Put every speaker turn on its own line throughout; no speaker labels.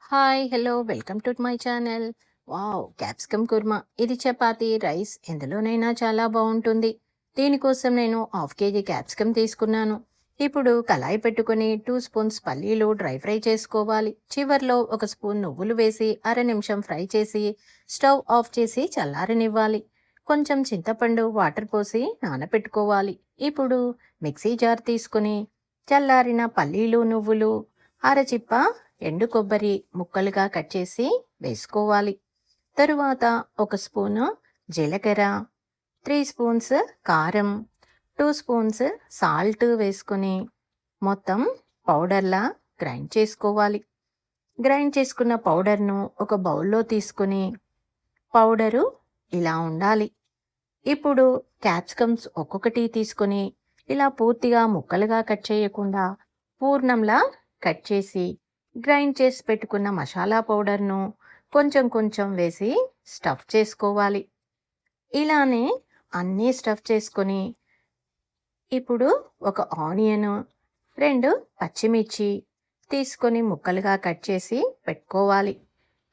Hi! Hello! Welcome to my channel. Wow! Capsicum kurma. ఇది chapati, rice ఎందులోనైనా చాలా బావుంటుంది. దీనికోసం నేను హాఫ్ కేజీ క్యాప్సికమ్ తీసుకున్నాను. ఇప్పుడు కళాయి పెట్టుకొని 2 స్పూన్స్ పల్లీలు డ్రై ఫ్రై చేసుకోవాలి. చివర్లో ఒక స్పూన్ నువ్వులు వేసి అర నిమిషం ఫ్రై చేసి స్టవ్ ఆఫ్ చేసి చల్లారనివ్వాలి. కొంచెం చింతపండు వాటర్ పోసి నానపెట్టుకోవాలి. ఇప్పుడు మిక్సీ జార్ తీసుకొని చల్లారిన పల్లీలు, నువ్వులు, అరచిప్ప ఎండు కొబ్బరి ముక్కలుగా కట్ చేసి వేసుకోవాలి. తరువాత ఒక స్పూను జీలకర్ర, 3 స్పూన్స్ కారం, 2 స్పూన్స్ సాల్ట్ వేసుకొని మొత్తం పౌడర్లా గ్రైండ్ చేసుకోవాలి. గ్రైండ్ చేసుకున్న పౌడర్ను ఒక బౌల్లో తీసుకొని పౌడరు ఇలా ఉండాలి. ఇప్పుడు క్యాప్సికమ్స్ ఒక్కొక్కటి తీసుకొని ఇలా పూర్తిగా ముక్కలుగా కట్ చేయకుండా పూర్ణంలా కట్ చేసి గ్రైండ్ చేసి పెట్టుకున్న మసాలా పౌడర్ను కొంచెం కొంచెం వేసి స్టఫ్ చేసుకోవాలి. ఇలానే అన్నీ స్టఫ్ చేసుకొని ఇప్పుడు ఒక ఆనియన్, 2 పచ్చిమిర్చి తీసుకొని ముక్కలుగా కట్ చేసి పెట్టుకోవాలి.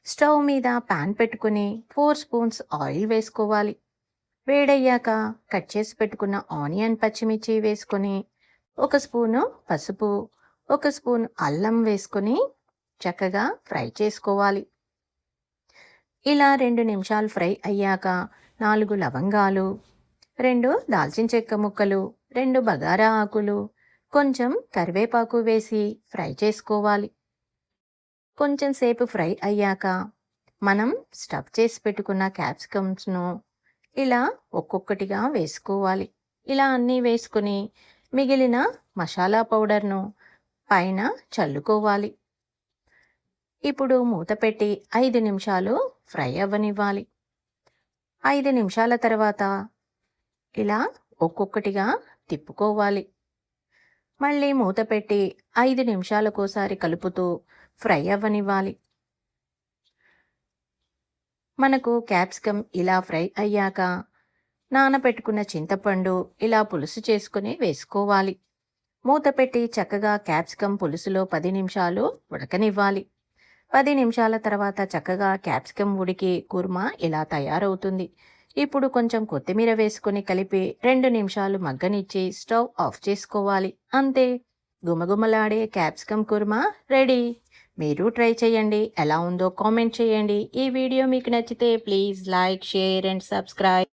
స్టవ్ మీద పాన్ పెట్టుకుని 4 స్పూన్స్ ఆయిల్ వేసుకోవాలి. వేడయ్యాక కట్ చేసి పెట్టుకున్న ఆనియన్, పచ్చిమిర్చి వేసుకొని ఒక స్పూను పసుపు, ఒక స్పూన్ అల్లం వేసుకొని చక్కగా ఫ్రై చేసుకోవాలి. ఇలా 2 నిమిషాలు ఫ్రై అయ్యాక 4 లవంగాలు, 2 దాల్చిన చెక్క ముక్కలు, 2 బగారా ఆకులు, కొంచెం కరివేపాకు వేసి ఫ్రై చేసుకోవాలి. కొంచెం సేపు ఫ్రై అయ్యాక మనం స్టఫ్ చేసి పెట్టుకున్న క్యాప్సికమ్స్ను ఇలా ఒక్కొక్కటిగా వేసుకోవాలి. ఇలా అన్నీ వేసుకుని మిగిలిన మసాలా పౌడర్ను పైన చల్లుకోవాలి. ఇప్పుడు మూత పెట్టి 5 నిమిషాలు ఫ్రై అవ్వనివ్వాలి. 5 నిమిషాల తర్వాత ఇలా ఒక్కొక్కటిగా తిప్పుకోవాలి. మళ్ళీ మూత పెట్టి 5 నిమిషాలకోసారి కలుపుతూ ఫ్రై అవ్వనివ్వాలి. మనకు క్యాప్సికమ్ ఇలా ఫ్రై అయ్యాక నానబెట్టుకున్న చింతపండు ఇలా పులుసు చేసుకుని వేసుకోవాలి. మూత పెట్టి చక్కగా క్యాప్సికమ్ పులుసులో 10 నిమిషాలు ఉడకనివ్వాలి. 10 నిమిషాల తర్వాత చక్కగా క్యాప్సికమ్ ఉడికి కుర్మా ఇలా తయారవుతుంది. ఇప్పుడు కొంచెం కొత్తిమీర వేసుకొని కలిపి 2 నిమిషాలు మగ్గనిచ్చి స్టవ్ ఆఫ్ చేసుకోవాలి. అంతే, గుమగుమలాడే క్యాప్సికమ్ కుర్మా రెడీ. మీరు ట్రై చేయండి. ఎలా ఉందో కామెంట్ చేయండి. ఈ వీడియో మీకు నచ్చితే please like, share and subscribe.